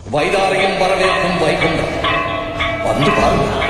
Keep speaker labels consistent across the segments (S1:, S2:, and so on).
S1: வைதாரியம் வரவேற்கும் வைகுண்டம் வந்து பாருங்கள்.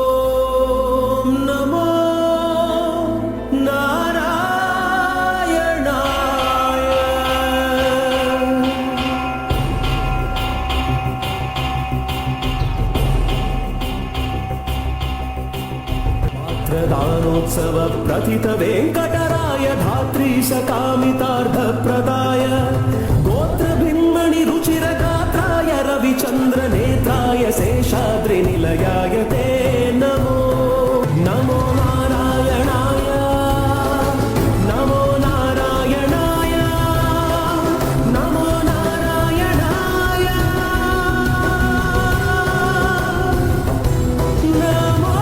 S2: ఓం నమో నారాయణాయ. మాత్రదానోత్సవ ప్రతిత వెంకటరాయ ధాత్రీశ కామితార్థ ప్రదాయ గోత్ర బింబణి రుచిర గాత్రాయ రవిచంద్ర నేత్రాయ శేషాద్రి నిలయాయ తే నమో. నమో నారాయణాయ నమో నారాయణాయ నమో నారాయణాయ నమో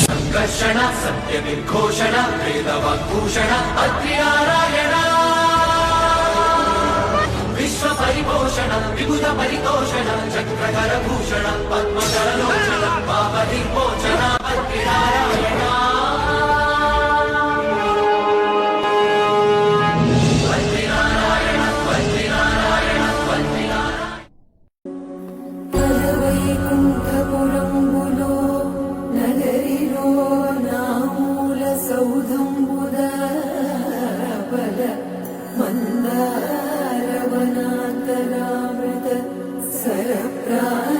S3: సంకర్షణ సత్య నిర్ఘోషణ వేదవాగ్భూషణ అగ్నినారాయణ విశ్వ పరిపోషణ విబుధ పరితోషణ చక్రధర భూషణ పద్మకర లోచన పాప నిర్మోచన అగ్నినారాయణ.
S4: వైకుంఠపురంబులో నగరిలో నామూల సౌధంబుద బల మందారవనాంతరామృత సరప్రాయ